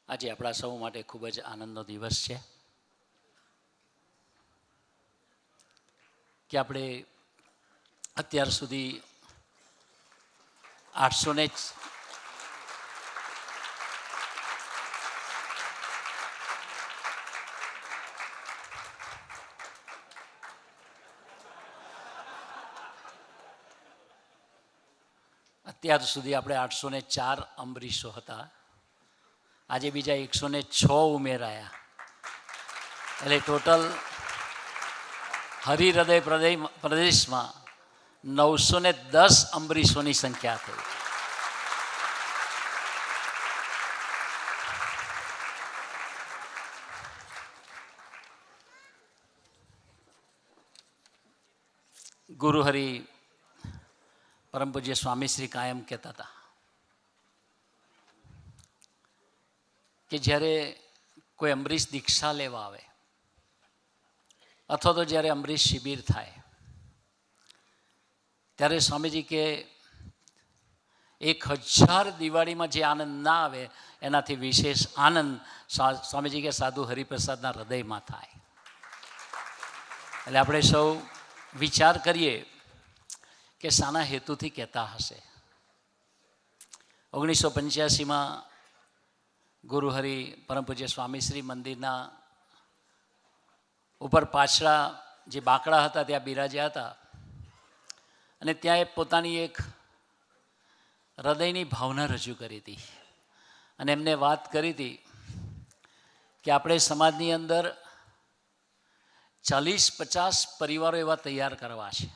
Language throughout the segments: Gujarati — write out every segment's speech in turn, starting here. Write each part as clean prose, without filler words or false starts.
આજે આપણા સૌ માટે ખૂબ જ આનંદનો દિવસ છે કે આપણે અત્યાર સુધી 800 અત્યાર સુધી આપણે 804 અંબરીશો હતા. આજે બીજા 106 ઉમેરાયા, એટલે ટોટલ હરિહૃદય પ્રદેશમાં 910 અંબરીશોની સંખ્યા થઈ. ગુરુહરિ પરમ પૂજ્ય સ્વામી શ્રી કાયમ કહેતા હતા કે જ્યારે કોઈ અમરીશ દીક્ષા લેવા આવે અથવા તો જ્યારે અમરીશ શિબિર થાય ત્યારે સ્વામીજી કે 1000 દિવાળીમાં જે આનંદ ના આવે એનાથી વિશેષ આનંદ સ્વામીજી કે સાધુ હરિપ્રસાદના હૃદયમાં થાય. એટલે આપણે સૌ વિચાર કરીએ કે શાના હેતુથી કહેતા હશે. 1985માં ગુરુહરિ પરમ પૂજ્ય સ્વામીશ્રી મંદિરના ઉપર પાછળ જે બાકડા હતા ત્યાં બિરાજ્યા હતા અને ત્યાં એ પોતાની એક હૃદયની ભાવના રજૂ કરી હતી અને એમને વાત કરી હતી કે આપણે સમાજની અંદર 40-50 પરિવારો એવા તૈયાર કરવા છે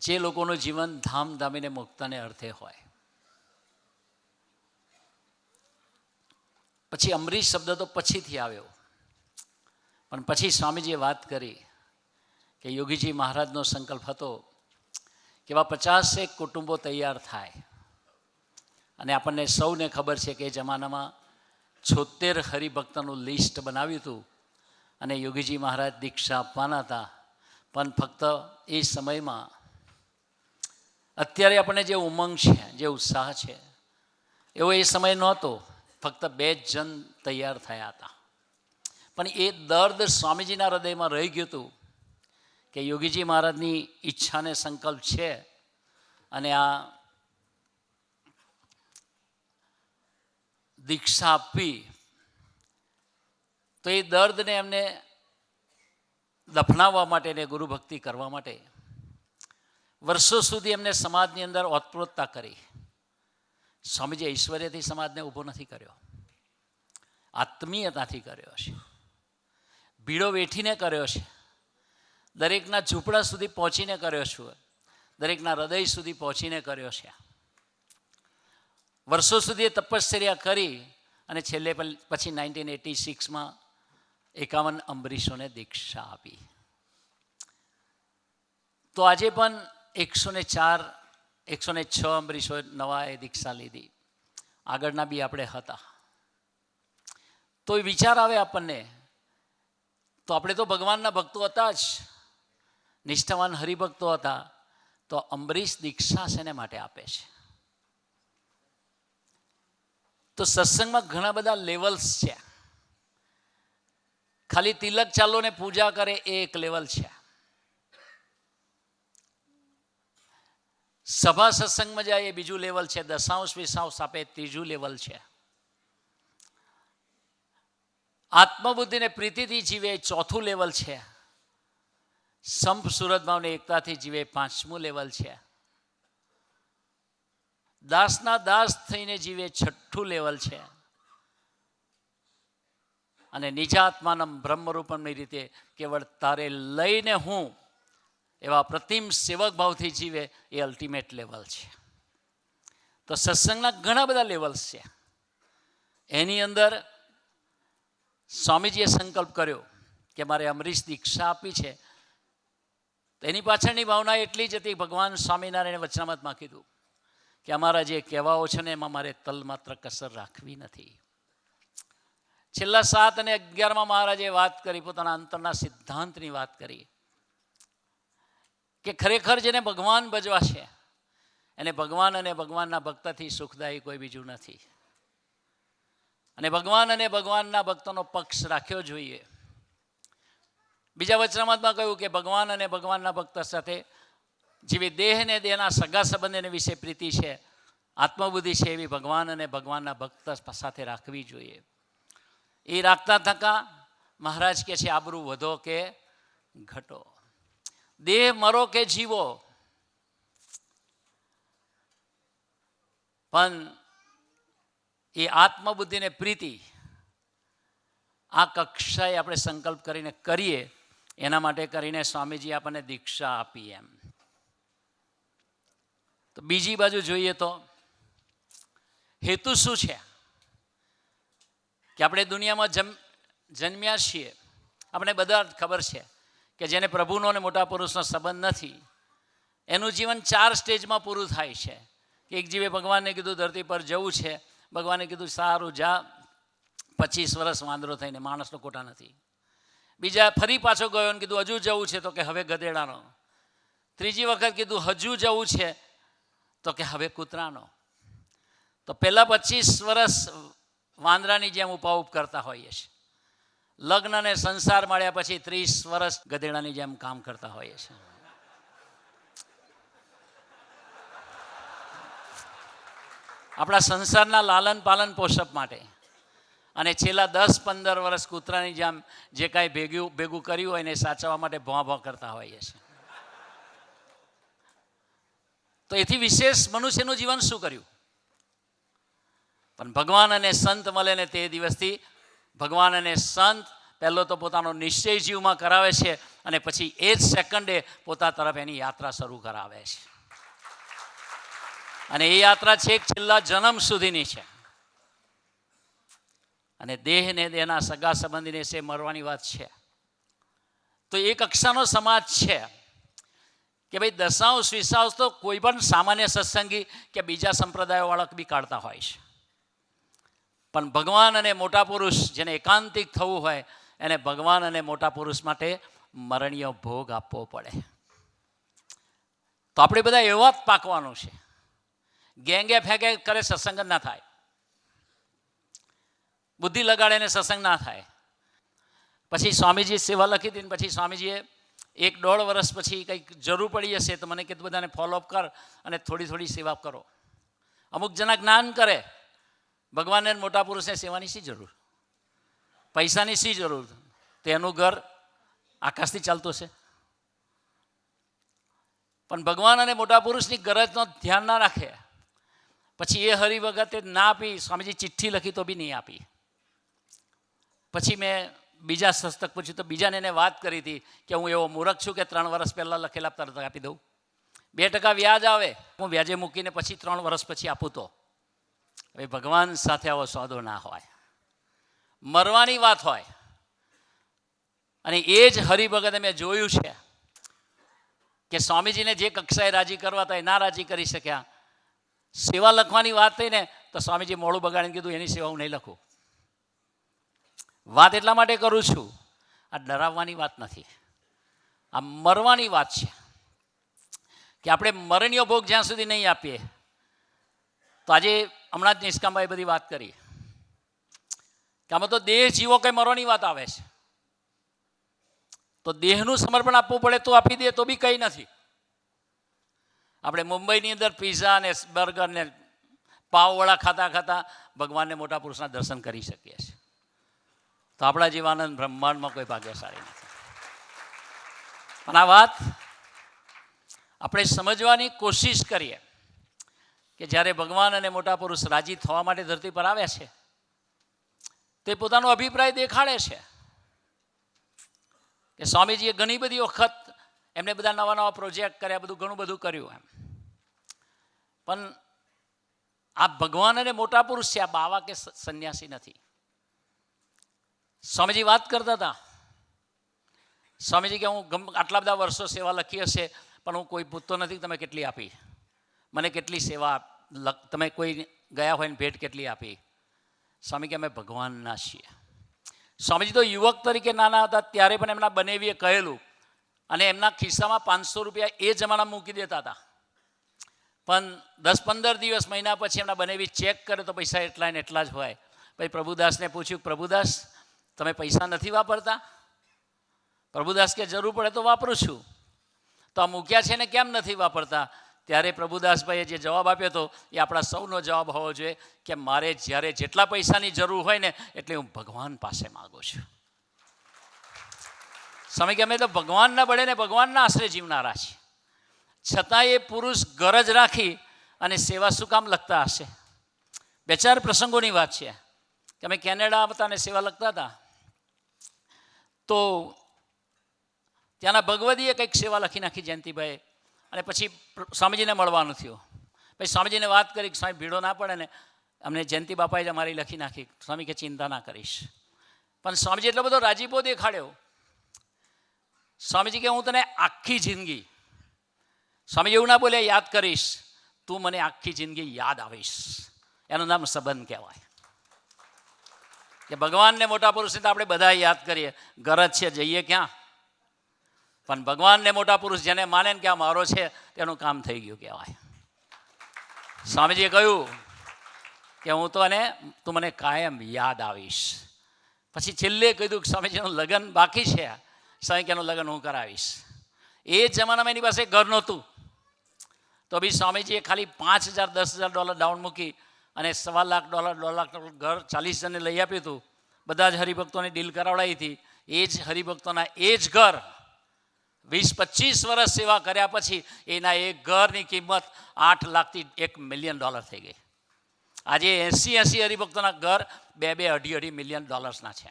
જે લોકોનું જીવન ધામધામીને મુક્તને અર્થે હોય. પછી અમરીશ શબ્દ તો પછીથી આવ્યો, પણ પછી સ્વામીજીએ વાત કરી કે યોગીજી મહારાજનો સંકલ્પ હતો કે એવા 50 કુટુંબો તૈયાર થાય. અને આપણને સૌને ખબર છે કે એ જમાનામાં 76 હરિભક્તનું લિસ્ટ બનાવ્યું હતું અને યોગીજી મહારાજ દીક્ષા આપવાના હતા. પણ ફક્ત એ સમયમાં અત્યારે આપણને જે ઉમંગ છે, જે ઉત્સાહ છે, એવો એ સમય નહોતો. ફક્ત 2 જણ તૈયાર થયા હતા. પણ એ દર્દ સ્વામીજીના હૃદયમાં રહી ગયું હતું કે યોગીજી મહારાજની ઈચ્છાને સંકલ્પ છે અને આ દીક્ષા આપવી, તો એ દર્દને એમને દફનાવવા માટે ને ગુરુભક્તિ કરવા માટે વર્ષો સુધી એમને સમાજની અંદર ઓતપ્રોતતા કરી. સ્વામીજી ઐશ્વર્યથી સમાજને ઊભો નથી કર્યો, આત્મીયતાથી કર્યો છે, ભીડો વેઠીને કર્યો છે, દરેકના ઝૂંપડા સુધી પહોંચીને કર્યો છું, દરેકના હૃદય સુધી પહોંચીને કર્યો છે. વર્ષો સુધી એ તપશ્ચર્યા કરી અને છેલ્લે પછી 1986માં 51 અંબરીશોને દીક્ષા આપી. તો આજે પણ 106 અંબરીશો નવાએ દીક્ષા લીધી. આગળના બી આપણે હતા. તો એ વિચાર આવે આપણને, તો આપણે તો ભગવાનના ભક્તો હતા જ, નિષ્ઠાવાન હરિભક્તો હતા, તો અંબરીશ દીક્ષા શેને માટે આપે છે? તો સત્સંગમાં ઘણા બધા લેવલ્સ છે. ખાલી તિલક ચાલો ને પૂજા કરે એ એક લેવલ છે. સભા સત્સંગમાં જાય એ બીજું લેવલ છે. દશાંશ વિશાંશ આપે ત્રીજું લેવલ છે. આત્મબુદ્ધિને પ્રીતિથી જીવે ચોથું લેવલ છે. સંપ સુરત ભાવને એકતાથી જીવે 5મું લેવલ છે. દાસના દાસ થઈને જીવે 6ઠું લેવલ છે. અને નિજાત્માનમ બ્રહ્મરૂપમની રીતે કેવળ તારે લઈને હું એવા પ્રતિમ સેવક ભાવથી જીવે એ અલ્ટિમેટ લેવલ છે. તો સત્સંગના ઘણા બધા લેવલ્સ છે. એની અંદર સ્વામીજીએ સંકલ્પ કર્યો કે મારે અમરીશ દીક્ષા આપી છે. એની પાછળની ભાવના એટલી જ હતી, ભગવાન સ્વામિનારાયણે વચનામૃતમાં કીધું કે અમારા જે કહેવાઓ છે ને એમાં મારે તલમાત્ર કસર રાખવી નથી. છેલ્લા 7 અને 11માં મહારાજે વાત કરી, પોતાના અંતરના સિદ્ધાંતની વાત કરી કે ખરેખર જેને ભગવાન ભજવા છે એને ભગવાન અને ભગવાનના ભક્તથી સુખદાયી કોઈ બીજું નથી. અને ભગવાન અને ભગવાનના ભક્તોનો પક્ષ રાખ્યો જોઈએ. બીજા વચનામૃતમાં કહ્યું કે ભગવાન અને ભગવાનના ભક્ત સાથે જેવી દેહને દેહના સગા સંબંધને વિશે પ્રીતિ છે, આત્મબુદ્ધિ છે, એવી ભગવાન અને ભગવાનના ભક્ત સાથે રાખવી જોઈએ. એ રાખતા થકા મહારાજ કહે છે આબરૂ વધો કે ઘટો, દેહ મરો કે જીવો, પણ એ આત્મબુદ્ધિને પ્રીતિ આ કક્ષાએ આપણે સંકલ્પ કરીને કરીએ. એના માટે કરીને સ્વામીજી આપણને દીક્ષા આપી. એમ તો બીજી બાજુ જોઈએ તો હેતુ શું છે કે આપણે દુનિયામાં જન્મ્યા છીએ. આપણે બધા ખબર છે કે જેને પ્રભુનો અને મોટા પુરુષનો સંબંધ નથી એનું જીવન 4 સ્ટેજમાં પૂરું થાય છે. કે એક જીવે ભગવાનને કીધું ધરતી પર જવું છે, ભગવાને કીધું સારું જા, 25 વર્ષ વાંદરો થઈને, માણસનો કોટા નથી. બીજા ફરી પાછો ગયો અને કીધું હજુ જવું છે, તો કે હવે ગધેડાનો. ત્રીજી વખત કીધું હજુ જવું છે, તો કે હવે કૂતરાનો. તો પહેલાં 25 વર્ષ વાંદરાની જેમ ઉપાઉપ કરતા હોઈએ છીએ. લગ્ન અને સંસાર મળ્યા પછી 30 વર્ષ ગધેડાની જેમ કામ કરતા હોઈએ છીએ. આપણા સંસારના લાલન પાલન પોષપ માટે, અને છેલ્લા 10-15 વર્ષ કૂતરાની જેમ જે કાંઈ ભેગું કર્યું હોય એને સાચવવા માટે ભોં કરતા હોઈએ છીએ. તો એથી વિશેષ મનુષ્યનું જીવન શું કર્યું? પણ ભગવાન અને સંત મળે ને તે દિવસથી ભગવાન અને સંત પહેલો તો પોતાનો નિશ્ચય જીવમાં કરાવે છે અને પછી એ જ સેકન્ડે પોતા તરફ એની યાત્રા શરૂ કરાવે છે. અને એ યાત્રા છેક છેલ્લા જન્મ સુધીની છે. અને દેહને દેહના સગા સંબંધીને છે મરવાની વાત છે. તો એક કક્ષાનો સમાજ છે કે ભાઈ દશાંશ વિશાંશ તો કોઈ પણ સામાન્ય સત્સંગી કે બીજા સંપ્રદાયવાળા બી કાઢતા હોય છે. પણ ભગવાન અને મોટા પુરુષ જેને એકાંતિક થવું હોય એને ભગવાન અને મોટા પુરુષ માટે મરણીય ભોગ આપવો પડે. તો આપણે બધા એવા જ પાકવાનું છે. ગેંગે ફેંગે કરે સત્સંગ ના થાય, બુદ્ધિ લગાડે ને સત્સંગ ના થાય. પછી સ્વામીજી સેવા લખી હતી, પછી સ્વામીજીએ 1-1.5 વર્ષ પછી કંઈક જરૂર પડી હશે તો મને કીધું બધાને ફોલોઅપ કર અને થોડી સેવા કરો. અમુક જણા જ્ઞાન કરે, ભગવાનને મોટા પુરુષને સેવાની શી જરૂર, પૈસાની શી જરૂર? તેનું ઘર આકાશથી ચાલતું છે. પણ ભગવાન અને મોટા પુરુષની ગરજનો ધ્યાન ના રાખે પછી એ હરી વખતે ના આપી. સ્વામીજી ચિઠ્ઠી લખી તો બી નહીં આપી. પછી મેં બીજા સસ્તક પૂછ્યું તો બીજાને એને વાત કરી હતી કે હું એવો મૂર્ખ છું કે 3 વર્ષ પહેલાં લખેલા તરત આપી દઉં. 2% વ્યાજ આવે, હું વ્યાજે મૂકીને પછી 3 વર્ષ પછી આપું. તો હવે ભગવાન સાથે આવો સોદો ના હોય, મરવાની વાત હોય. અને એ જ હરિભગતે મેં જોયું છે કે સ્વામીજીને જે કક્ષાએ રાજી કરવા હતા એ ના રાજી કરી શક્યા. સેવા લખવાની વાત થઈ ને તો સ્વામીજી મોડું બગાડીને કીધું એની સેવા હું નહીં લખું. વાત એટલા માટે કરું છું, આ ડરાવવાની વાત નથી, આ મરવાની વાત છે. કે આપણે મરણીય ભોગ જ્યાં સુધી નહીં આપીએ. તો આજે હમણાં જ નિષ્કામભાઈ બધી વાત કરી કે આમાં તો દેહ જીવો કંઈ મરવાની વાત આવે છે. તો દેહનું સમર્પણ આપવું પડે તો આપી દે તો બી કંઈ નથી. આપણે મુંબઈની અંદર પિઝા ને બર્ગર ને પાવવડા ખાતા ભગવાનને મોટા પુરુષના દર્શન કરી શકીએ છીએ. તો આપણા જીવાનંદ બ્રહ્માંડમાં કોઈ ભાગ્યશાળી નથી. પણ આ વાત આપણે સમજવાની કોશિશ કરીએ કે જ્યારે ભગવાન અને મોટા પુરુષ રાજી થવા માટે ધરતી પર આવ્યા છે તે પોતાનો અભિપ્રાય દેખાડે છે. કે સ્વામીજીએ ઘણી બધી વખત એમને બધા નવા પ્રોજેક્ટ કર્યા, બધું ઘણું બધું કર્યું એમ. પણ આ ભગવાન અને મોટા પુરુષ છે, આ બાવા કે સંન્યાસી નથી. સ્વામીજી વાત કરતા હતા, સ્વામીજી કે હું આટલા બધા વર્ષો સેવા લખી હશે પણ હું કોઈ પૂછતો નથી તમે કેટલી આપી, મને કેટલી સેવા, તમે કોઈ ગયા હોય ને ભેટ કેટલી આપી. સ્વામી કે અમે ભગવાનના છીએ. સ્વામીજી તો યુવક તરીકે નાના હતા ત્યારે પણ એમના બનેવીએ કહેલું અને એમના ખિસ્સામાં 500 રૂપિયા એ જમાનામાં મૂકી દેતા હતા. પણ 10-15 દિવસ મહિના પછી એમના બનેવી ચેક કરે તો પૈસા એટલા ને એટલા જ હોય. પછી પ્રભુદાસને પૂછ્યું, પ્રભુદાસ તમે પૈસા નથી વાપરતા? પ્રભુદાસ કે જરૂર પડે તો વાપરું છું. તો આ મૂક્યા છે ને કેમ નથી વાપરતા? ત્યારે પ્રભુદાસભાઈએ જે જવાબ આપ્યો હતો એ આપણા સૌનો જવાબ હોવો જોઈએ કે મારે જ્યારે જેટલા પૈસાની જરૂર હોય ને એટલે હું ભગવાન પાસે માગું છું. સમય કે અમે તો ભગવાનના બળે ને ભગવાનના આશરે જીવનારા છીએ, છતાં એ પુરુષ ગરજ રાખી અને સેવા શું કામ લખતા હશે? બે ચાર પ્રસંગોની વાત છે કે અમે કેનેડા હતા અને સેવા લખતા હતા, તો ત્યાંના ભગવદીએ કંઈક સેવા લખી નાખી જયંતિભાઈ, અને પછી સ્વામીજીને મળવાનું થયું. પછી સ્વામીજીને વાત કરી કે સ્વામી ભીડો ના પડે ને, અમને જયંતિ બાપાએ જ અમારી લખી નાખી. સ્વામી કે ચિંતા ના કરીશ. પણ સ્વામીજી એટલો બધો રાજીપો દેખાડ્યો. સ્વામીજી કે હું તને આખી જિંદગી, સ્વામીજી એવું ના બોલ્યા યાદ કરીશ, તું મને આખી જિંદગી યાદ આવીશ. એનું નામ સંબંધ કહેવાય. કે ભગવાનને મોટા પુરુષને તો આપણે બધા યાદ કરીએ, ગરજ છે જઈએ ક્યાં? પણ ભગવાનને મોટા પુરુષ જેને માને ને કે આ મારો છે તેનું કામ થઈ ગયું કહેવાય. સ્વામીજીએ કહ્યું કે હું તો તું મને કાયમ યાદ આવીશ. પછી છેલ્લે કીધું કે સ્વામીજીનું લગ્ન બાકી છે, સ્વામી કે એનું લગ્ન હું કરાવીશ. એ જમાનામાં એની પાસે ઘર નહોતું, તો બી સ્વામીજીએ ખાલી $5,000 $10,000 ડાઉન મૂકી અને $1.25 લાખ ઘર 40 જણને લઈ આપ્યું હતું. બધા જ હરિભક્તોને ડીલ કરાવડાવી હતી. એ જ હરિભક્તોના એ જ ઘર 20-25 વર્ષ સેવા કર્યા પછી એના એક ઘરની કિંમત $8 લાખથી $1 મિલિયન થઈ ગઈ. આજે 80 હરિભક્તોના ઘર $2-2.5 મિલિયન છે.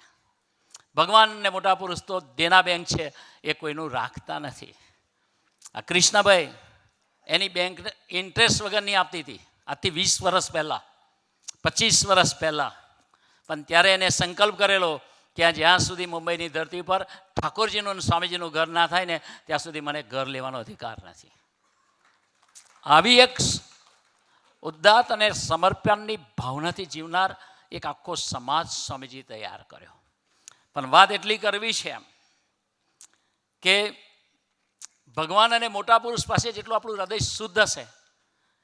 ભગવાનને મોટા પુરુષ તો દેના બેંક છે, એ કોઈનું રાખતા નથી. આ કૃષ્ણભાઈ એની બેંક ઇન્ટરેસ્ટ વગર નહીં આપતી હતી, આજથી 20 વર્ષ પહેલાં, 25 વર્ષ પહેલાં. પણ ત્યારે એને સંકલ્પ કરેલો કે જ્યાં સુધી મુંબઈની ધરતી પર ઠાકોરજીનું અને સ્વામીજીનું ઘર ના થાય ને ત્યાં સુધી મને ઘર લેવાનો અધિકાર નથી. આવી એક ઉદ્દાત અને સમર્પણની ભાવનાથી જીવનાર એક આખો સમાજ સ્વામીજી તૈયાર કર્યો. પણ વાત એટલી કરવી છે એમ કે ભગવાન અને મોટા પુરુષ પાસે જેટલું આપણું હૃદય શુદ્ધ હશે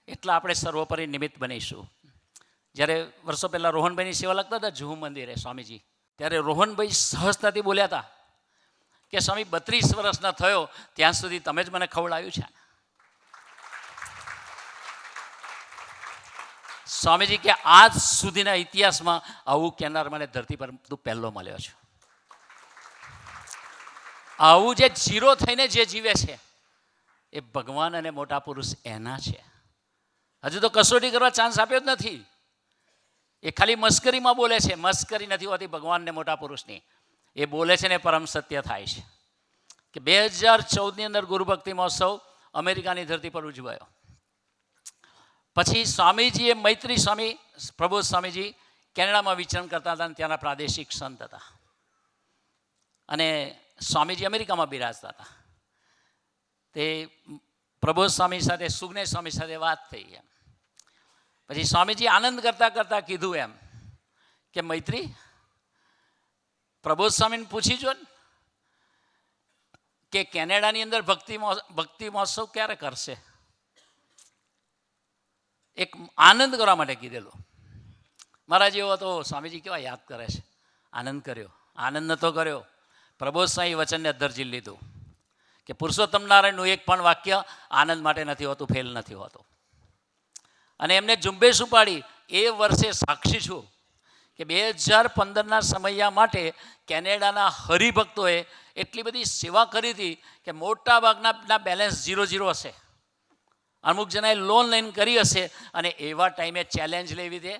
એટલા આપણે સર્વોપરી નિમિત્ત બનીશું. જ્યારે વર્ષો પહેલાં રોહનભાઈની સેવા લખતા હતા જુહુ મંદિરે સ્વામીજી, ત્યારે રોહનભાઈ સહજતાથી બોલ્યા હતા કે સ્વામી 32 વર્ષના થયો ત્યાં સુધી તમે જ મને ખવડાવ્યું છે. સ્વામીજી કે આજ સુધીના ઇતિહાસમાં આવું કહેનાર મને ધરતી પર તું પહેલો મળ્યો છું. આવું જે જીરો થઈને જે જીવે છે એ ભગવાન અને મોટા પુરુષ એના છે. હજુ તો કસોટી કરવા ચાન્સ આપ્યો જ નથી. એ ખાલી મસ્કરીમાં બોલે છે, મસ્કરી નથી હોતી ભગવાનને મોટા પુરુષની. એ બોલે છે ને પરમ સત્ય થાય છે. કે 2014ની અંદર ગુરુભક્તિ મહોત્સવ અમેરિકાની ધરતી પર ઉજવાયો. પછી સ્વામીજીએ મૈત્રી સ્વામી પ્રબોધ સ્વામીજી કેનેડામાં વિચરણ કરતા હતા અને ત્યાંના પ્રાદેશિક સંત હતા, અને સ્વામીજી અમેરિકામાં બિરાજતા હતા. તે પ્રબોધ સ્વામી સાથે સુગ્નેશ સ્વામી સાથે વાત થઈ એમ. પછી સ્વામીજી આનંદ કરતાં કરતાં કીધું એમ કે મૈત્રી, પ્રબોધ સ્વામીને પૂછી જો ને કે કેનેડાની અંદર ભક્તિ મહોત્સવ ક્યારે કરશે. એક આનંદ કરવા માટે કીધેલો. મારા જેવો તો સ્વામીજી કેવા યાદ કરે છે. આનંદ કર્યો, આનંદ નહોતો કર્યો. પ્રબોધ સ્વામી વચનને અધ્ધરજી લીધું કે પુરુષોત્તમ નારાયણનું એક પણ વાક્ય આનંદ માટે નથી હોતું, ફેલ નથી હોતું. અને એમને ઝુંબેશ ઉપાડી. એ વર્ષે સાક્ષી છું કે 2015ના સમયા માટે કેનેડાના હરિભક્તોએ એટલી બધી સેવા કરી હતી કે મોટા ભાગના બેલેન્સ 0 હશે. અમુક જણાએ લોન લઈને કરી હશે, અને એવા ટાઈમે ચેલેન્જ લેવી દે.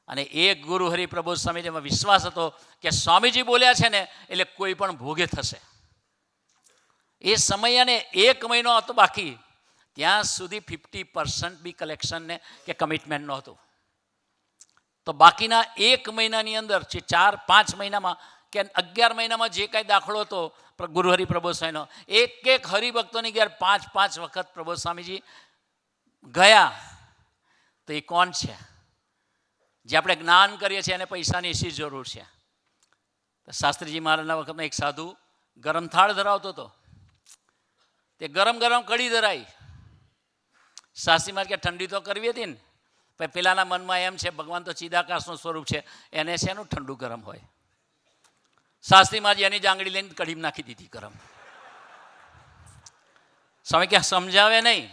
અને એક ગુરુ હરિપ્રબોધ સ્વામીજીમાં વિશ્વાસ હતો કે સ્વામીજી બોલ્યા છે ને એટલે કોઈ પણ ભોગે થશે. એ સમયને 1 મહિનો હતો બાકી, ત્યાં સુધી 50% બી કલેક્શનને કે કમિટમેન્ટ નહોતું. તો બાકીના 1 મહિનાની અંદર 4-5 મહિનામાં કે 11 મહિનામાં જે કાંઈ દાખલો હતો ગુરુ હરિપ્રબોધ સ્વામીનો, એક હરિભક્તોની ઘેર 5 વખત પ્રબોધ સ્વામીજી ગયા. તો એ કોણ છે? જે આપણે જ્ઞાન કરીએ છીએ એને પૈસાની શી જરૂર છે? શાસ્ત્રીજી મહારાજના વખતમાં એક સાધુ ગરમ થાળ ધરાવતો હતો. તે ગરમ કઢી ધરાઈ. શાસ્ત્રી મહારાજ કે ઠંડી તો કરવી હતી ને, પણ પેલાના મનમાં એમ છે ભગવાન તો ચિદાકાશનું સ્વરૂપ છે, એને શેનું ઠંડુ ગરમ હોય. શાસ્ત્રીમાં એની જ આંગળી લઈને કઢીમાં નાખી દીધી ગરમ. સ્વામી ક્યાં સમજાવે નહીં.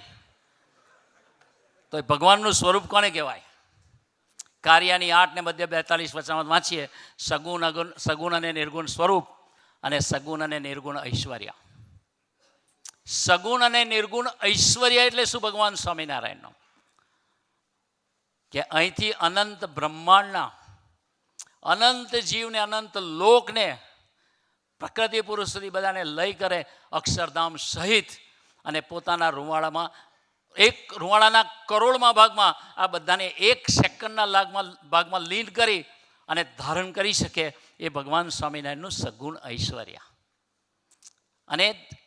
તો એ ભગવાનનું સ્વરૂપ કોને કહેવાય? કાર્યની 8 ને મધ્ય 42 વચનમાં વાંચીએ, સગુણ અને નિર્ગુણ સ્વરૂપ અને સગુણ અને નિર્ગુણ ઐશ્વર્ય. સગુણ અને નિર્ગુણ ઐશ્વર્ય એટલે શું? ભગવાન સ્વામિનારાયણનો કે અહીંથી અનંત બ્રહ્માંડના અનંત જીવને અનંત લોકને પ્રકૃતિ પુરુષ સુધી બધાને લઈ કરે અક્ષરધામ સહિત, અને પોતાના રૂવાડાના કરોડમાં ભાગમાં આ બધાને 1 સેકન્ડના ભાગમાં લીન કરી અને ધારણ કરી શકે એ ભગવાન સ્વામિનારાયણનું સગુણ ઐશ્વર્ય. અને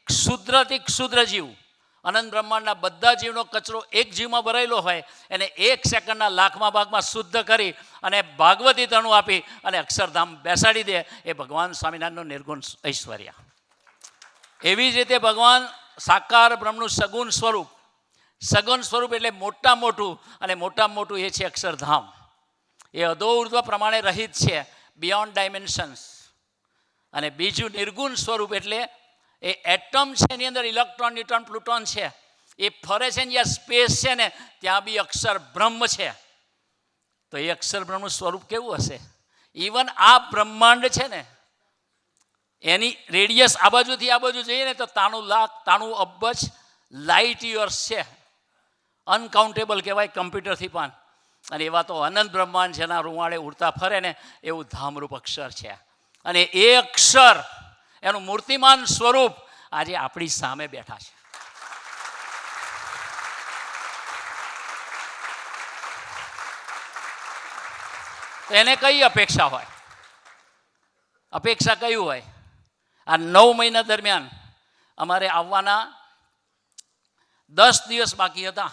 ક્ષુદ્રથી ક્ષુદ્ર જીવ, અનંત બ્રહ્માંડના બધા જીવનો કચરો એક જીવમાં ભરાયેલો હોય એને 1 સેકન્ડના લાખમાં ભાગમાં શુદ્ધ કરી અને ભાગવતી તણું આપી અને અક્ષરધામ બેસાડી દે એ ભગવાન સ્વામિનારાયણનું નિર્ગુણ ઐશ્વર્ય. એવી જ રીતે ભગવાન સાકાર બ્રહ્મનું સગુણ સ્વરૂપ. સગુણ સ્વરૂપ એટલે મોટા મોટું, અને મોટા મોટું એ છે અક્ષરધામ. એ અધોઉર્ધ્વ પ્રમાણે રહિત છે, બિયોન્ડ ડાયમેન્શન્સ. અને બીજું નિર્ગુણ સ્વરૂપ એટલે એ એટમ છે, એની અંદર ઇલેક્ટ્રોન, ન્યુટ્રોન, પ્લુટોન છે, એ ફરે છે ને જ્યાં સ્પેસ છે ને ત્યાં બી અક્ષર બ્રહ્મ છે. તો એ અક્ષર બ્રહ્મનું સ્વરૂપ કેવું હશે? ઇવન આ બ્રહ્માંડ છે ને એની રેડિયસ આ બાજુથી આ બાજુ જઈએ ને તો 93 અબજ લાઇટ યર્સ છે. અનકાઉન્ટેબલ કહેવાય કમ્પ્યુટરથી પણ. અને એવા તો અનંત બ્રહ્માંડ જેના રૂવાડે ઉડતા ફરે ને એવું ધામરૂપ અક્ષર છે. અને એ અક્ષર એનું મૂર્તિમાન સ્વરૂપ આજે આપણી સામે બેઠા છે. તો એને કઈ અપેક્ષા હોય? અપેક્ષા કયું હોય? આ 9 મહિના દરમિયાન અમારે આવવાના 10 દિવસ બાકી હતા.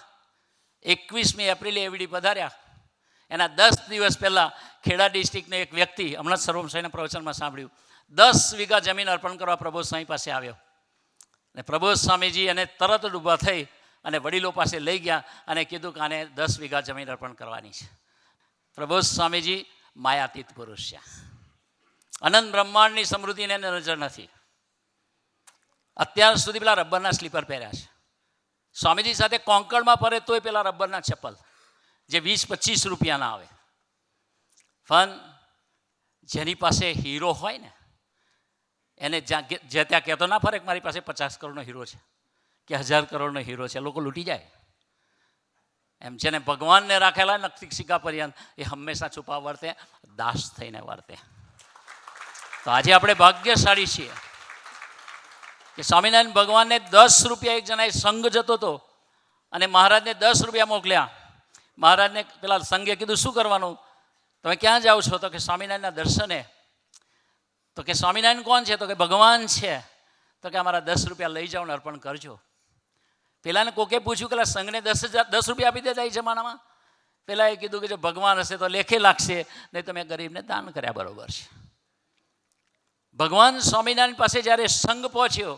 21મી એપ્રિલે એવડી પધાર્યા. એના 10 દિવસ પહેલાં ખેડા ડિસ્ટ્રિક્ટનો એક વ્યક્તિ, હમણાં સર્વમસાઈના પ્રવચનમાં સાંભળ્યું, 10 વીઘા જમીન અર્પણ કરવા પ્રબોધ સ્વામી પાસે આવ્યો. અને પ્રબોધ સ્વામીજી એને તરત જ ઊભા થઈ અને વડીલો પાસે લઈ ગયા અને કીધું કે આને 10 વીઘા જમીન અર્પણ કરવાની છે. પ્રબોધ સ્વામીજી માયાતીત પુરુષ છે. અનંત બ્રહ્માંડની સમૃદ્ધિને નજર નથી. અત્યાર સુધી પેલા રબરના સ્લીપર પહેર્યા છે. સ્વામીજી સાથે કોંકણમાં ફરે તોય પેલા રબરના ચપ્પલ જે 20-25 રૂપિયાના આવે. પણ જેની પાસે હીરો હોય ને એને જે ત્યાં કહેતો ના ફરે કે મારી પાસે 50 કરોડનો હીરો છે કે 1000 કરોડનો હીરો છે, લોકો લૂંટી જાય. એમ જેને ભગવાનને રાખેલા નખથી સિક્કા પર્યંત એ હંમેશા છુપા વર્તે, દાસ થઈને વર્તે. તો આજે આપણે ભાગ્યશાળી છીએ કે સ્વામિનારાયણ ભગવાનને 10 રૂપિયા એક જણાએ સંઘ જતો હતો અને મહારાજને 10 રૂપિયા મોકલ્યા. મહારાજને પેલા સંઘે કીધું શું કરવાનું? તમે ક્યાં જાઓ છો? તો કે સ્વામિનારાયણના દર્શને. તો કે સ્વામિનારાયણ કોણ છે? તો કે ભગવાન છે. તો કે અમારા 10 રૂપિયા લઈ જાઓ ને અર્પણ કરજો. પેલાને કોકે પૂછ્યું કે સંઘને 10 રૂપિયા આપી દેતા એ જમાનામાં? પેલા એ કીધું કે જો ભગવાન હશે તો લેખે લાગશે, નહીં તમે ગરીબને દાન કર્યા બરોબર છે. ભગવાન સ્વામિનારાયણ પાસે જ્યારે સંઘ પહોંચ્યો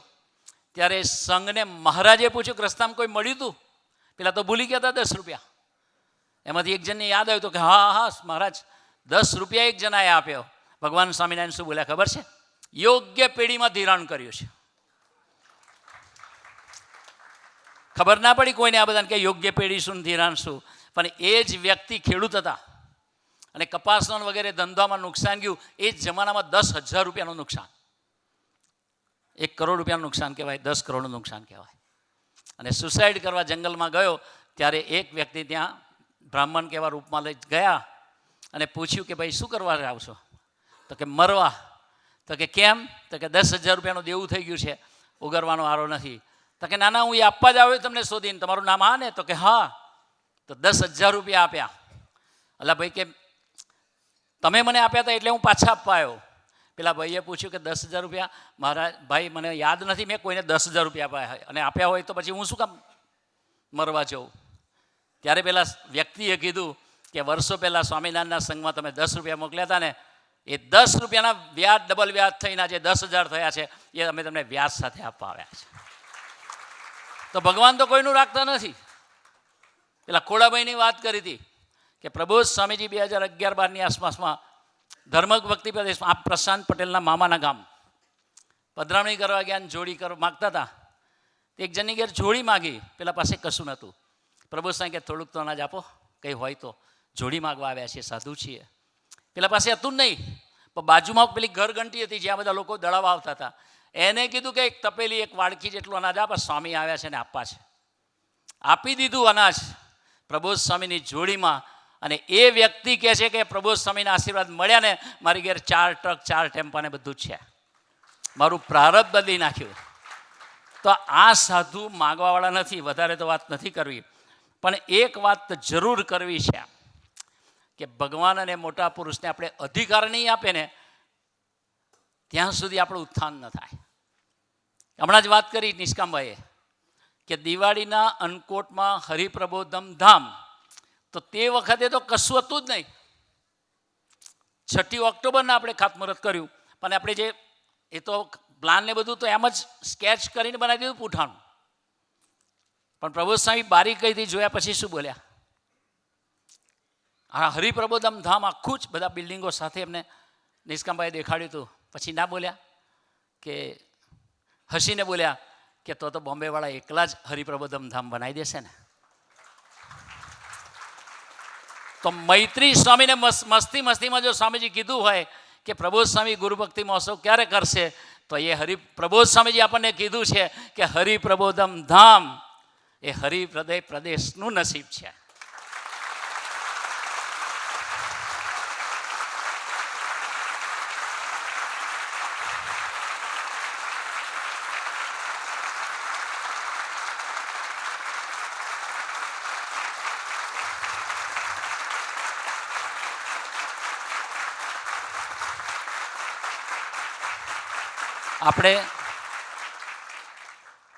ત્યારે સંઘને મહારાજે પૂછ્યું કે રસ્તામાં કોઈ મળ્યું હતું? પેલા તો ભૂલી ગયા હતા 10 રૂપિયા. એમાંથી એક જણને યાદ આવ્યું તો કે હા મહારાજ 10 રૂપિયા એક જણાએ આપ્યો. ભગવાન સ્વામિનારાયણ શું બોલ્યા ખબર છે? યોગ્ય પેઢીમાં ધિરાણ કર્યું છે. ખબર ના પડી કોઈને આ બધાને કે યોગ્ય પેઢી શું ધિરાણ શું. પણ એ જ વ્યક્તિ ખેડૂત હતા અને કપાસનો વગેરે ધંધામાં નુકસાન ગયું. એ જ જમાનામાં 10,000 રૂપિયાનું નુકસાન, 1 કરોડ રૂપિયાનું નુકસાન કહેવાય, 10 કરોડનું નુકસાન કહેવાય. અને સુસાઇડ કરવા જંગલમાં ગયો ત્યારે એક વ્યક્તિ ત્યાં બ્રાહ્મણ કેવા રૂપમાં લઈ ગયા અને પૂછ્યું કે ભાઈ શું કરવા આવશો? તો કે મરવા. તો કે કેમ? તો કે 10,000 રૂપિયાનું દેવું થઈ ગયું છે, ઉગરવાનો આરો નથી. તો કે ના હું એ આપવા જ આવ્યો તમને શોધીને. તમારું નામ હા ને? તો કે હા. તો 10,000 રૂપિયા આપ્યા. અલા ભાઈ કે તમે મને આપ્યા હતા એટલે હું પાછા આપવા આવ્યો. પેલા ભાઈએ પૂછ્યું કે 10,000 રૂપિયા મારા ભાઈ મને યાદ નથી મેં કોઈને 10,000 રૂપિયા આપ્યા અને આપ્યા હોય તો પછી હું શું કામ મરવા જાઉં? ત્યારે પેલા વ્યક્તિએ કીધું કે વર્ષો પહેલાં સ્વામિનારાયણના સંઘમાં તમે 10 રૂપિયા મોકલ્યા હતા ને, એ 10 રૂપિયાના વ્યાજ ડબલ વ્યાજ થઈને જે 10,000 થયા છે એ અમે તમને વ્યાજ સાથે આપવા આવ્યા છે. તો ભગવાન તો કોઈનું રાખતા નથી. પેલા ખોડાભાઈની વાત કરી હતી કે પ્રબોધ સ્વામીજી 2011-12ની આસપાસમાં ધર્મભક્તિ પ્રદેશમાં આ પ્રશાંત પટેલના મામાના ગામ પધરામણી કરવા ગયા, જોડી કરવા માગતા હતા. એક જણની ઘેર જોડી માગી, પેલા પાસે કશું નહોતું. પ્રભુ સ્વામી કે થોડુંક તો અનાજ આપો, કંઈ હોય તો. જોડી માગવા આવ્યા છીએ, સાધુ છીએ. પેલા પાસે હતું જ નહીં, પણ બાજુમાં પેલી ઘર ઘંટી હતી જ્યાં બધા લોકો દળાવા આવતા હતા. એને કીધું કે એક તપેલી, એક વાડકી જેટલું અનાજ આપે, સ્વામી આવ્યા છે ને આપવા છે. આપી દીધું અનાજ પ્રબોધ સ્વામીની જોડીમાં. અને એ વ્યક્તિ કહે છે કે પ્રબોધ સ્વામીના આશીર્વાદ મળ્યા ને મારી ઘેર 4 ટ્રક 4 ટેમ્પાને બધું જ છે. મારું પ્રારબ્ધ બદલી નાખ્યું. તો આ સાધુ માગવાવાળા નથી, વધારે તો વાત નથી કરવી, પણ એક વાત જરૂર કરવી છે કે ભગવાન અને મોટા પુરુષને આપણે અધિકાર નહીં આપે ને ત્યાં સુધી આપણું ઉત્થાન ન થાય. હમણાં જ વાત કરી નિષ્કામભાઈએ કે દિવાળીના અન્નકોટમાં હરિપ્રબોધમ ધામ, તો તે વખતે તો કશું હતું જ નહીં. 6 ઓક્ટોબરના આપણે ખાતમુહૂર્ત કર્યું, પણ આપણે જે એ તો પ્લાન ને બધું તો એમ જ સ્કેચ કરીને બનાવી દીધું પૂઠાનું. પણ પ્રબોધ સ્વામી બારી કઈ હતી જોયા પછી શું બોલ્યા? હા, હરિપ્રબોધમ ધામ આખું જ બધા બિલ્ડિંગો સાથે એમને નિષ્કામભાઈએ દેખાડ્યું હતું. પછી ના બોલ્યા કે હસીને બોલ્યા કે તો બોમ્બેવાળા એકલા જ હરિપ્રબોધમ ધામ બનાવી દેશે ને. તો મૈત્રી સ્વામીને મસ્તીમાં જો સ્વામીજી કીધું હોય કે પ્રબોધ સ્વામી ગુરુભક્તિ મહોત્સવ ક્યારે કરશે, તો એ પ્રબોધ સ્વામીજી આપણને કીધું છે કે હરિપ્રબોધમ ધામ એ હરિહૃદય પ્રદેશનું નસીબ છે. આપણે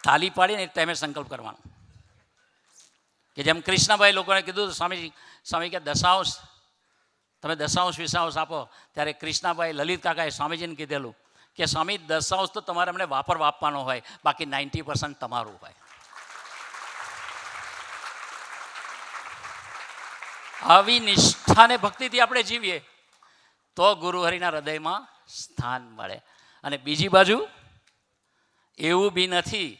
થાળી પાડીને એક ટાઈમે સંકલ્પ કરવાનો કે જેમ કૃષ્ણભાઈ લોકોને કીધું સ્વામી કે દશાંશ, તમે દશાંશ વિશાંશ આપો. ત્યારે કૃષ્ણભાઈ લલિત કાકાએ સ્વામીજીને કીધેલું કે સ્વામી દશાંશ તો તમારે અમને આપવાનો હોય, બાકી 90% તમારું હોય. આવી નિષ્ઠાને ભક્તિથી આપણે જીવીએ તો ગુરુહરિના હૃદયમાં સ્થાન મળે. અને બીજી બાજુ એવું બી નથી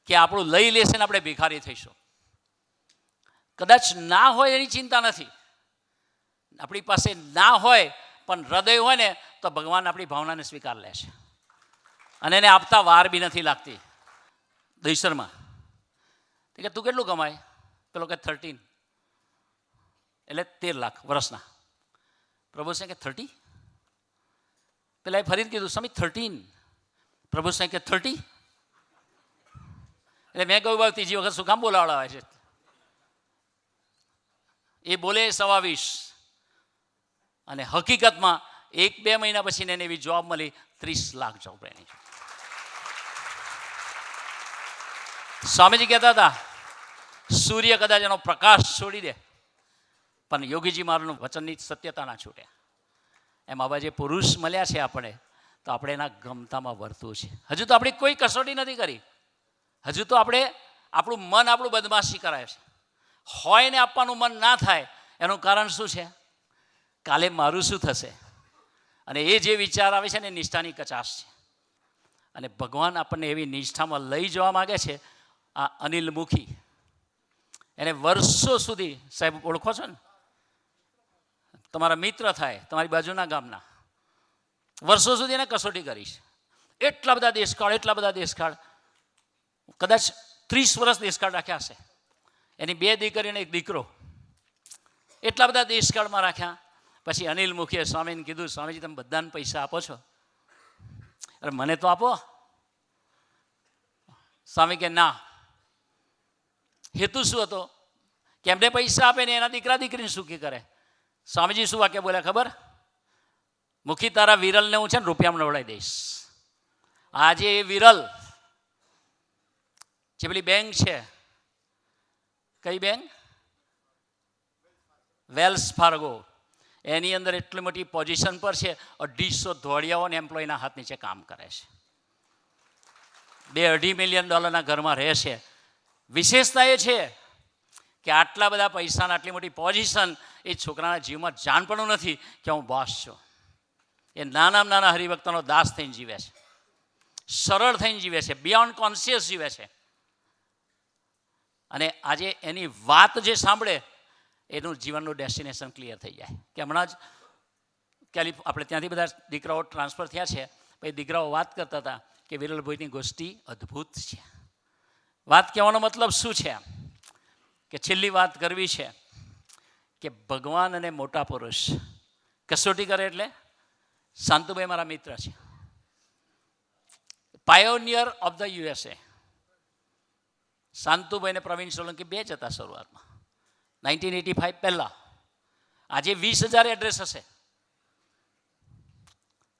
કે આપણું લઈ લેશે ને આપણે ભિખારી થઈશું. કદાચ ના હોય એની ચિંતા નથી, આપણી પાસે ના હોય પણ હૃદય હોય ને તો ભગવાન આપણી ભાવનાને સ્વીકાર લે છે અને એને આપતા વાર બી નથી લાગતી. દહીસરમાં કે તું કેટલું કમાય? પેલો કે 13, એટલે 13 લાખ વર્ષના. પ્રભુ સાહેબ કે 30? પેલા એ ફરીને કીધું સ્વામી 13. પ્રભુ સાહેબ કે 30? એટલે મેં કહ્યું ભાઈ ત્રીજી વખત શું કામ બોલાવડાવે છે? એ બોલે 22.25 અને હકીકતમાં 1-2 મહિના પછી એને એવી જોબ મળી 30 લાખ જોબ એની. સ્વામીજી કહેતા હતા સૂર્ય કદાચ એનો પ્રકાશ છોડી દે પણ યોગીજી મારું વચનની સત્યતા ના છૂટે. એમ આવા જે પુરુષ મળ્યા છે આપણે, તો આપણે એના ગમતામાં વર્તવું છે. હજુ તો આપણી કોઈ કસોટી નથી કરી. હજુ તો આપણું મન આપણું બદમાશી કરાય છે. હોય ને આપવાનું મન ના થાય એનું કારણ શું છે? કાલે મારું શું થશે? અને એ જે વિચાર આવે છે ને નિષ્ઠાની કચાશ છે. અને ભગવાન આપણને એવી નિષ્ઠામાં લઈ જવા માગે છે. આ અનિલ મુખી, એને વર્ષો સુધી, સાહેબ ઓળખો છો ને, તમારા મિત્ર થાય, તમારી બાજુના ગામના, વર્ષો સુધી એને કસોટી કરી છે. એટલા બધા દેશકાળ, કદાચ 30 વર્ષ દેશકાળ રાખ્યા હશે. એની 2 દીકરીને 1 દીકરો, એટલા બધા દેશકાળમાં રાખ્યા. પછી અનિલ મુખીએ સ્વામીને કીધું સ્વામીજી તમે બધાને પૈસા આપો છો, અરે મને તો આપો. સ્વામી કે ના. હેતુ શું હતો? કે એમને પૈસા આપે ને એના દીકરા દીકરીને સુખી કરે. સ્વામીજી શું વાક્ય બોલ્યા ખબર? મુખી તારા વિરલને હું છે ને રૂપિયામાં નવડાવી દઈશ. આજે એ વિરલ જે પેલી બેંક છે, કઈ બેંક? વેલ્સ ફાર્ગો, એની અંદર એટલી મોટી પોઝિશન પર છે, 250 ધોળિયાઓ અને એમ્પ્લોયના હાથ નીચે કામ કરે છે. $2.5 મિલિયન ઘરમાં રહે છે. વિશેષતા એ છે કે આટલા બધા પૈસાના આટલી મોટી પોઝિશન એ છોકરાના જીવમાં જાણપણું નથી કે હું બોસ છું. એ નાના હરિભક્તનો દાસ થઈને જીવે છે, સરળ થઈને જીવે છે, બિયોન્ડ કોન્શિયસ જીવે છે. અને આજે એની વાત જે સાંભળે એનું જીવનનું ડેસ્ટિનેશન ક્લિયર થઈ જાય. કે હમણાં જ આપણે ત્યાંથી બધા દીકરાઓ ટ્રાન્સફર થયા છે, પછી દીકરાઓ વાત કરતા હતા કે વિરલભાઈની ગોષ્ઠી અદ્ભુત છે. વાત કહેવાનો મતલબ શું છે કે છેલ્લી વાત કરવી છે કે ભગવાન અને મોટા પુરુષ કસોટી કરે. એટલે શાંતુભાઈ મારા મિત્ર છે, pioneer of the USA. Shantubhai ને પ્રવીણ સોલંકી 2 જ હતા શરૂઆતમાં, 1985 પહેલાં. આજે 20,000 એડ્રેસ હશે,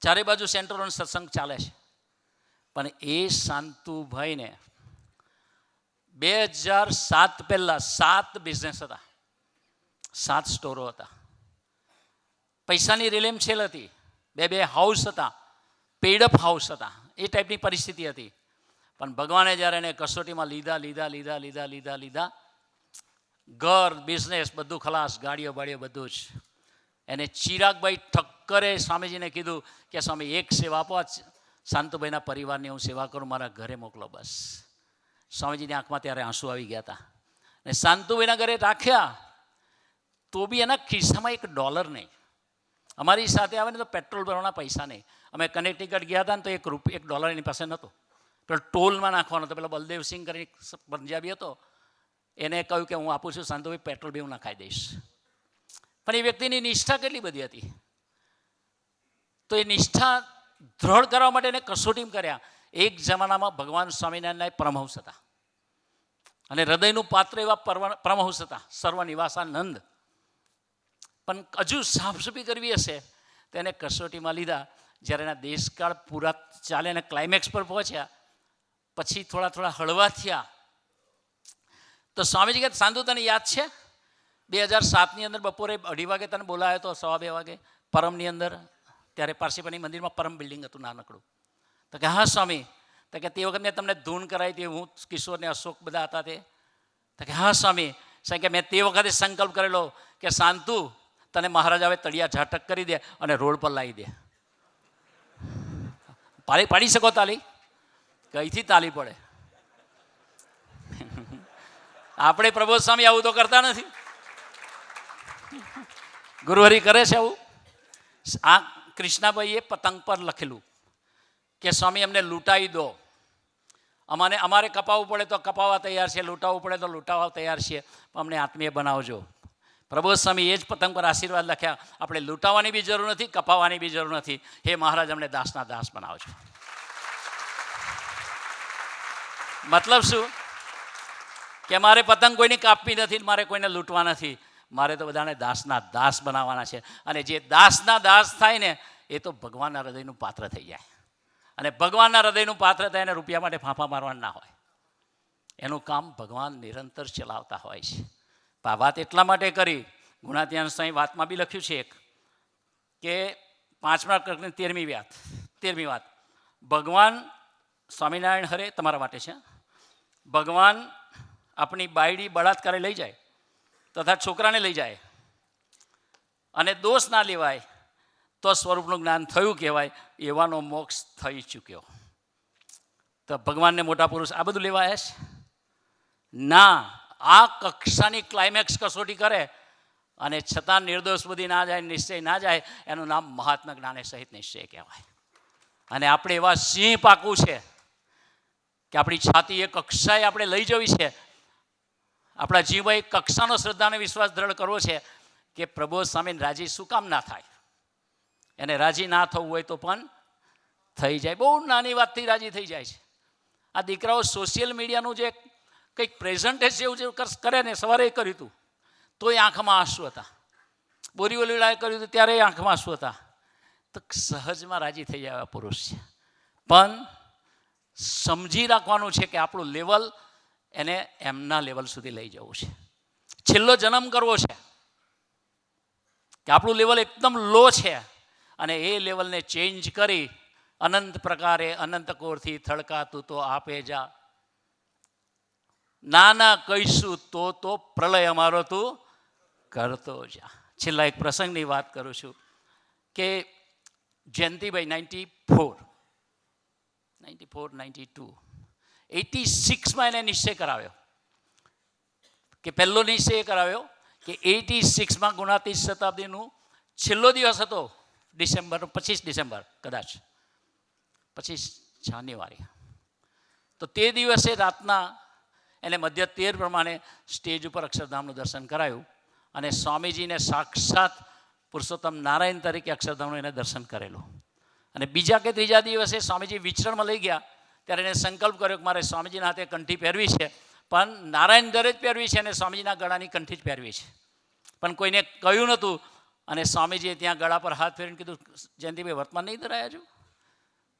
ચારે બાજુ સેન્ટરોનો સત્સંગ ચાલે છે. પણ એ શાંતુભાઈને 2007 પહેલાં 7 બિઝનેસ હતા, 7 સ્ટોરો હતા, પૈસાની રેલેમછેલ હતી, 2 હાઉસ હતા, પેડઅપ હાઉસ હતા, એ ટાઈપની પરિસ્થિતિ હતી. પણ ભગવાને જ્યારે એને કસોટીમાં લીધા, ઘર બિઝનેસ બધું ખલાસ, ગાડીઓ બાડીઓ બધું જ. એને ચિરાગભાઈ ઠક્કરે સ્વામીજીને કીધું કે સ્વામી એક સેવા આપો, શાંતુભાઈના પરિવારની હું સેવા કરું, મારા ઘરે મોકલો બસ. સ્વામીજીની આંખમાં ત્યારે આંસુ આવી ગયા હતા. અને શાંતુભાઈના ઘરે રાખ્યા તો બી એના ખિસ્સામાં $1 નહીં. અમારી સાથે આવે ને તો પેટ્રોલ ભરવાના પૈસા નહીં. અમે કનેક્ટિકટ ગયા હતા ને તો $1 એની પાસે નહોતો. પેલો ટોલમાં નાખવાનો હતો. પેલો બલદેવસિંહ કરીને પંજાબી હતો, એને કહ્યું કે હું આપું છું શાંતુભાઈ, પેટ્રોલ બી હું નાખાઈ દઈશ. પણ એ વ્યક્તિની નિષ્ઠા કેટલી બધી હતી. તો એ નિષ્ઠા દ્રઢ કરવા માટે એને કસોટી કર્યા. એક જમાનામાં ભગવાન સ્વામિનારાયણ પરમહંસ હતા અને હૃદયનું પાત્ર એવા પરમહંસ હતા, સર્વનિવાસાનંદ. પણ હજુ સાફસૂફી કરવી હશે તો એને કસોટીમાં લીધા. જ્યારે એના દેશકાળ પૂરા ચાલે અને ક્લાઇમેક્સ પર પહોંચ્યા પછી થોડા હળવા થયા. તો સ્વામીજી કહે, સાંધુ તને યાદ છે 2007ની અંદર બપોરે 2:30 વાગે તને બોલાયો હતો, 2:15 વાગે પરમની અંદર, ત્યારે પારસીપની મંદિરમાં પરમ બિલ્ડિંગ હતું નાનકડું. તો કે હા સ્વામી. તો કે તે વખત મેં તમને ધૂન કરાવી હતી, હું કિશોર ને અશોક બધા હતા તે. તો કે હા સ્વામી. કે મેં તે વખતે સંકલ્પ કરેલો કે શાંતુ તને મહારાજ હવે તળિયા ઝાટક કરી દે અને રોડ પર લાવી દે. પાડી શકો તાલી? કઈથી તાલી પડે? આપણે પ્રબોધ સ્વામી આવું તો કરતા નથી. ગુરુહરિ કરે છે આવું. આ કૃષ્ણાભાઈએ પતંગ પર લખેલું કે સ્વામી અમને લૂંટાવી દો, અમારે કપાવવું પડે તો કપાવવા તૈયાર છે, લૂંટાવવું પડે તો લૂંટાવવા તૈયાર છે, અમને આત્મીય બનાવજો. પ્રબોધ સ્વામી એ જ પતંગ પર આશીર્વાદ લખ્યા. આપણે લૂંટાવાની બી જરૂર નથી, કપાવવાની બી જરૂર નથી. હે મહારાજ અમને દાસના દાસ બનાવજો. મતલબ શું કે મારે પતંગ કોઈની કાપવી નથી, મારે કોઈને લૂંટવા નથી, મારે તો બધાને દાસના દાસ બનાવવાના છે. અને જે દાસના દાસ થાય ને એ તો ભગવાનના હૃદયનું પાત્ર થઈ જાય. અને ભગવાનના હૃદયનું પાત્ર થાય એને રૂપિયા માટે ફાંફા મારવાના ના હોય. એનું કામ ભગવાન નિરંતર ચલાવતા હોય છે. આ વાત એટલા માટે કરી, ગુણાત્યાન સાંઈ વાતમાં બી લખ્યું છે એક કે 5મા કલ્પની 13મી વાત, ભગવાન સ્વામિનારાયણ હરે તમારા માટે છે. ભગવાન આપણી બાયડી બળાત્કારે લઈ જાય તથા છોકરાને લઈ જાય અને દોષ ના લેવાય તો સ્વરૂપનું જ્ઞાન થયું કહેવાય, એવાનો મોક્ષ થઈ ચૂક્યો. તો ભગવાનને મોટા પુરુષ આ બધું લેવા આવ્યા છે ના. આ કક્ષાની ક્લાઇમેક્સ કસોટી કરે અને છતાં નિર્દોષ બુદ્ધિ ના જાય, નિશ્ચય ના જાય, એનું નામ મહાત્મા જ્ઞાને સહિત નિશ્ચય કહેવાય. અને આપણે એવા સિંહ પાકવું છે કે આપણી છાતી એ કક્ષાએ આપણે લઈ જવી છે. આપણા જીવમાં એક કક્ષાનો શ્રદ્ધાનો વિશ્વાસ દ્રઢ કરવો છે કે પ્રબોધ સ્વામીને રાજી શું કામ ના થાય. એને રાજી ના થવું હોય તો પણ થઈ જાય. બહુ નાની વાતથી રાજી થઈ જાય છે. આ દીકરાઓ સોશિયલ મીડિયાનું જે કંઈક પ્રેઝન્ટેશન એવું જે કરે ને, સવારે કર્યું હતું તોય આંખમાં આંસુ હતા, બોરીવલીલાએ કર્યું હતું ત્યારે આંખમાં આંસુ હતા. તો સહજમાં રાજી થઈ જાય એવા પુરુષ છે. પણ સમજી રાખવાનું છે કે આપણું લેવલ એને એમના લેવલ સુધી લઈ જવું છે. છેલ્લો જન્મ કરવો છે કે આપણું લેવલ એકદમ લો છે અને એ લેવલને ચેન્જ કરી અનંત પ્રકારે અનંત કોરથી થડકા તું તો આપે જા. ના કહીશું તો પ્રલય અમારો તું કરતો જા. છેલ્લા એક પ્રસંગની વાત કરું છું કે જયંતિભાઈ 86માં એને નિશ્ચય કરાવ્યો કે પહેલો નિશ્ચય કરાવ્યો કે 86માં ગુણાતીત શતાબ્દીનું છેલ્લો દિવસ હતો ડિસેમ્બર, 25 ડિસેમ્બર કદાચ 25 જાન્યુઆરી. તો તે દિવસે રાતના એને મધ્ય 13 પ્રમાણે સ્ટેજ ઉપર અક્ષરધામનું દર્શન કરાયું અને સ્વામીજીને સાક્ષાત પુરુષોત્તમ નારાયણ તરીકે અક્ષરધામનું એને દર્શન કરેલું. અને બીજા કે ત્રીજા દિવસે સ્વામીજી વિચરણમાં લઈ ગયા ત્યારે એને સંકલ્પ કર્યો કે મારે સ્વામીજીના હાથે કંઠી પહેરવી છે, પણ નારાયણ દરે જ પહેરવી છે અને સ્વામીજીના ગળાની કંઠી જ પહેરવી છે. પણ કોઈને કહ્યું નહોતું. અને સ્વામીજીએ ત્યાં ગળા પર હાથ ફેરીને કીધું, જયંતિભાઈ વર્તમાન નહીં ધરાયા છો?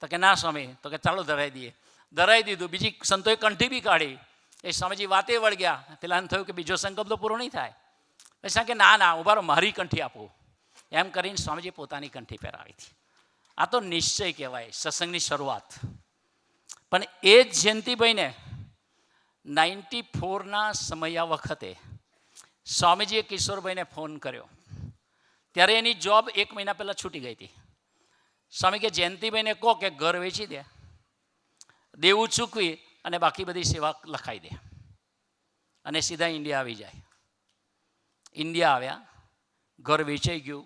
તો કે ના સ્વામી. તો કે ચાલો ધરાવી દઈએ. ધરાવી દીધું. બીજી સંતોએ કંઠી બી કાઢી. એ સ્વામીજી વાતે વળગ્યા. પેલાને થયું કે બીજો સંકલ્પ તો પૂરો નહીં થાય. પછી કે ના ઉભા રહો, મારી કંઠી આપો. એમ કરીને સ્વામીજી પોતાની કંઠી પહેરાવી હતી. આ તો નિશ્ચય કહેવાય, સત્સંગની શરૂઆત. પણ એ જ જયંતિભાઈને 94ના સમયા વખતે સ્વામીજીએ કિશોરભાઈને ફોન કર્યો. ત્યારે એની જોબ 1 મહિના પહેલાં છૂટી ગઈ હતી. સ્વામી કે જયંતિભાઈને કહો કે ઘર વેચી દે, દેવું ચૂકવી અને બાકી બધી સેવા લખાઈ દે અને સીધા ઇન્ડિયા આવી જાય. ઇન્ડિયા આવ્યા, ઘર વેચાઈ ગયું,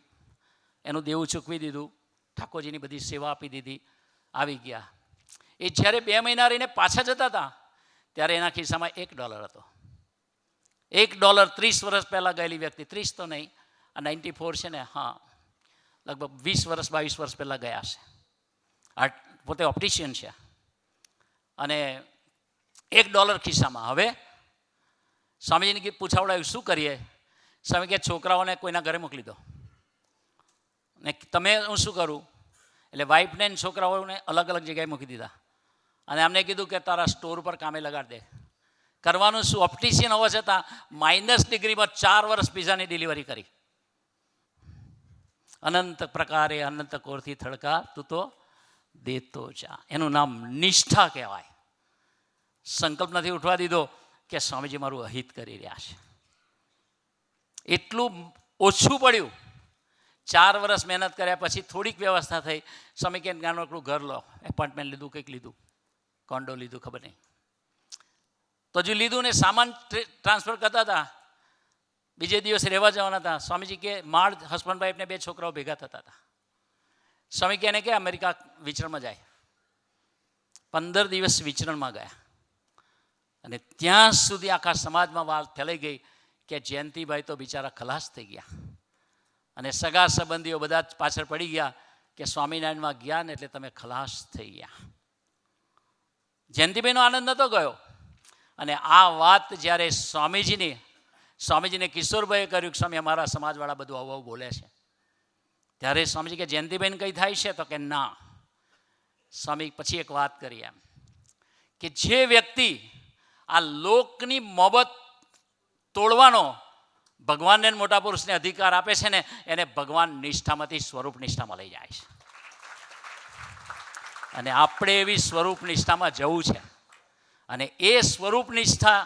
એનું દેવું ચૂકવી દીધું, ઠાકોરજીની બધી સેવા આપી દીધી, આવી ગયા. એ જ્યારે 2 મહિના રહીને પાછા જતા હતા ત્યારે એના ખિસ્સામાં $1 હતો. $1 30 વર્ષ પહેલાં ગયેલી વ્યક્તિ, 30 તો નહીં, આ 94 છે ને, હા લગભગ 20 વર્ષ 22 વર્ષ પહેલાં ગયા છે. આ પોતે ઓપ્ટિશિયન છે અને $1 ખિસ્સામાં. હવે સ્વામીજીને પૂછાવડાયું શું કરીએ? સ્વામી કે છોકરાઓને કોઈના ઘરે મોકલી દો ને તમે હું શું કરું? એટલે વાઈફને છોકરાઓને અલગ અલગ જગ્યાએ મૂકી દીધા અને અમને કીધું કે તારા સ્ટોર પર કામે લગાડ દે. કરવાનું શું? ઓપ્ટિશિયન હોવા છતાં -ડિગ્રીમાં 4 વર્ષ પીઝાની ડિલિવરી કરી. અનંત પ્રકારે અનંત કોરથી થડકા તું તો દેતો જા. એનું નામ નિષ્ઠા કહેવાય. સંકલ્પ નથી ઉઠવા દીધો કે સ્વામીજી મારું અહિત કરી રહ્યા છે. એટલું ઓછું પડ્યું. 4 વર્ષ મહેનત કર્યા પછી થોડીક વ્યવસ્થા થઈ. સ્વામી કે નાનું એટલું ઘર લો, એપાર્ટમેન્ટ લીધું, કંઈક લીધું, કોન્ડો લીધું, ખબર નહીં. તો હજુ લીધું ને સામાન ટ્રાન્સફર કરતા હતા. બીજે દિવસે રહેવા જવાના હતા. સ્વામીજી કે માળ હસબન્ડ વાઈફને 2 છોકરાઓ ભેગા થતા હતા. સ્વામી કે એને કે અમેરિકા વિચરણમાં જાય. 15 દિવસ વિચરણમાં ગયા અને ત્યાં સુધી આખા સમાજમાં વાત ફેલાઈ ગઈ કે જયંતિભાઈ તો બિચારા ખલાસ થઈ ગયા અને સગા સંબંધીઓ બધા જ પાછળ પડી ગયા કે સ્વામિનારાયણમાં ગયા ને એટલે તમે ખલાસ થઈ ગયા. જયંતિભાઈનો આનંદ નહોતો ગયો. અને આ વાત જ્યારે સ્વામીજીને કિશોરભાઈએ કર્યું કે સ્વામી અમારા સમાજવાળા બધું આવું બોલે છે, ત્યારે સ્વામીજી કે જયંતિભાઈને કંઈ થાય છે? તો કે ના. સ્વામી પછી એક વાત કરી એમ કે જે વ્યક્તિ આ લોકની મોહબત તોડવાનો ભગવાનને મોટા પુરુષને અધિકાર આપે છે ને, એને ભગવાન નિષ્ઠામાંથી સ્વરૂપ નિષ્ઠામાં લઈ જાય છે. અને આપણે એવી સ્વરૂપ નિષ્ઠામાં જવું છે. અને એ સ્વરૂપ નિષ્ઠા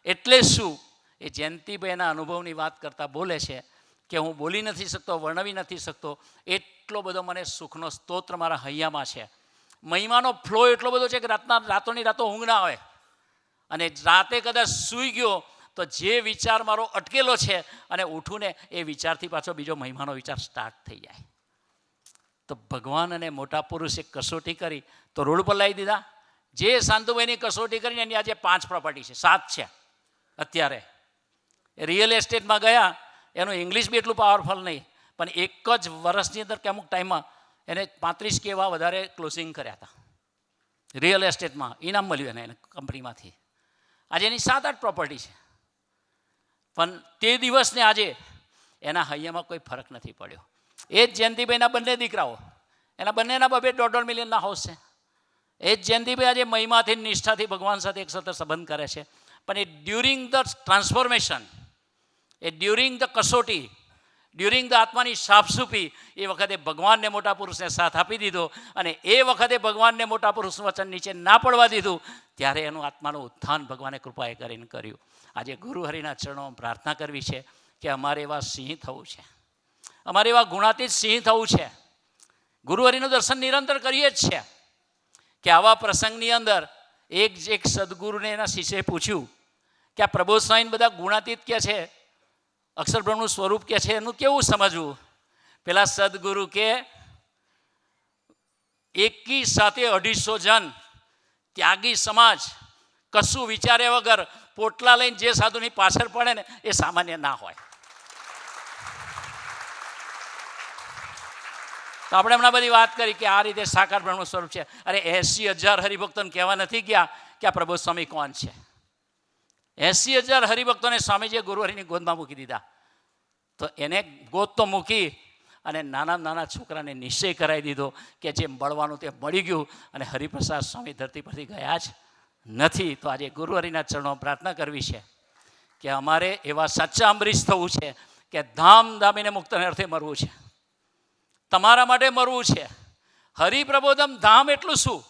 એટલે શું? એ જયંતિભાઈના અનુભવની વાત કરતાં બોલે છે કે હું બોલી નથી શકતો, વર્ણવી નથી શકતો. એટલો બધો મને સુખનો સ્તોત્ર મારા હૈયામાં છે. મહિમાનો ફ્લો એટલો બધો છે કે રાતોની રાતો ઊંઘ ના આવે. અને રાતે કદાચ સૂઈ ગયો તો જે વિચાર મારો અટકેલો છે અને ઉઠું ને એ વિચારથી પાછો બીજો મહિમાનો વિચાર સ્ટાર્ટ થઈ જાય. તો ભગવાન અને મોટા પુરુષે કસોટી કરી તો રોડ પર લાવી દીધા. જે શાંતુભાઈની કસોટી કરીને એની આજે 5 પ્રોપર્ટી છે, 7 છે અત્યારે. રિયલ એસ્ટેટમાં ગયા. એનું ઇંગ્લિશ બી એટલું પાવરફુલ નહીં, પણ એક જ વર્ષની અંદર કે અમુક ટાઈમમાં એને 35 કે એવા વધારે ક્લોઝિંગ કર્યા હતા. રિયલ એસ્ટેટમાં ઇનામ મળ્યું એને કંપનીમાંથી. આજે એની 7-8 પ્રોપર્ટી છે. પણ તે દિવસને આજે એના હૈયામાં કોઈ ફરક નથી પડ્યો. એ જ જયંતિભાઈના બંને દીકરાઓ, એના બંનેના 2.5 મિલિયનના હાઉસ છે. એ જ જયંતિભાઈ આજે મહિમાથી નિષ્ઠાથી ભગવાન સાથે એક સાથે સંબંધ કરે છે. પણ એ ડ્યુરિંગ ધ ટ્રાન્સફોર્મેશન, એ ડ્યુરિંગ ધ કસોટી, ડ્યુરિંગ ધ આત્માની સાફસૂફી એ વખતે ભગવાનને મોટા પુરુષને સાથ આપી દીધો, અને એ વખતે ભગવાનને મોટા પુરુષનું વચન નીચે ના પડવા દીધું, ત્યારે એનું આત્માનું ઉત્થાન ભગવાને કૃપાએ કરીને કર્યું. આજે ગુરુ હરિના ચરણોમાં પ્રાર્થના કરવી છે કે અમારે એવા સિંહ થવું છે, અમારે એવા ગુણાતીત સિંહ થવું છે. ગુરુ હરિનું દર્શન નિરંતર કરીએ જ છે કે આવા પ્રસંગની અંદર એક સદગુરુને એના શિષ્યએ પૂછ્યું કે આ પ્રબોધ સ્વામી બધા ગુણાતીત કે છે, અક્ષર બ્રહ્મનું સ્વરૂપ કે છે, એનું કેવું સમજવું? પેલા સદગુરુ કે એકી સાથે 250 જન ત્યાગી સમાજ કશું વિચારે વગર પોટલા લઈને જે સાધુની પાછળ પડે ને એ સામાન્ય ના હોય. તો આપણે હમણાં બધી વાત કરી કે આ રીતે સાકાર બ્રહ્મનું સ્વરૂપ છે. અરે 80,000 હરિભક્તોને કહેવા નથી ગયા કે આ પ્રબોધ સ્વામી કોણ છે. 80,000 હરિભક્તોને સ્વામીજીએ ગુરુ હરિની ગોદમાં મૂકી દીધા. તો એને ગોદ તો મૂકી અને નાના છોકરાને નિશ્ચય કરાવી દીધો કે જે મળવાનું તે મળી ગયું, અને હરિપ્રસાદ સ્વામી ધરતી પરથી ગયા જ નથી. તો આજે ગુરુ હરિના ચરણો પ્રાર્થના કરવી છે કે અમારે એવા સાચા અમરીશ થવું છે કે ધામ દામીને મુક્તને અર્થે મરવું છે, તમારા માટે મરવું છે. હરિપ્રબોધમ ધામ એટલું શું?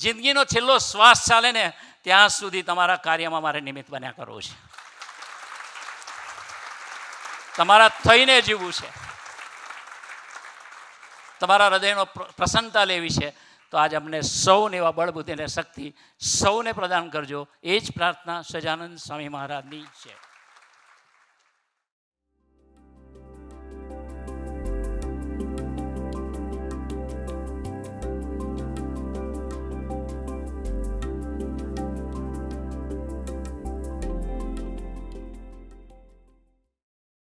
જિંદગીનો છેલ્લો શ્વાસ ચાલે ને ત્યાં સુધી તમારા કાર્યમાં મારે નિમિત્ત બન્યા કરવું છે, તમારા થઈને જીવવું છે, તમારા હૃદયનો પ્રસન્નતા લેવી છે. તો આજ અમને સૌને એવા બળબુદ્ધિ અને શક્તિ સૌને પ્રદાન કરજો. એ જ પ્રાર્થના સહજાનંદ સ્વામી મહારાજની છે.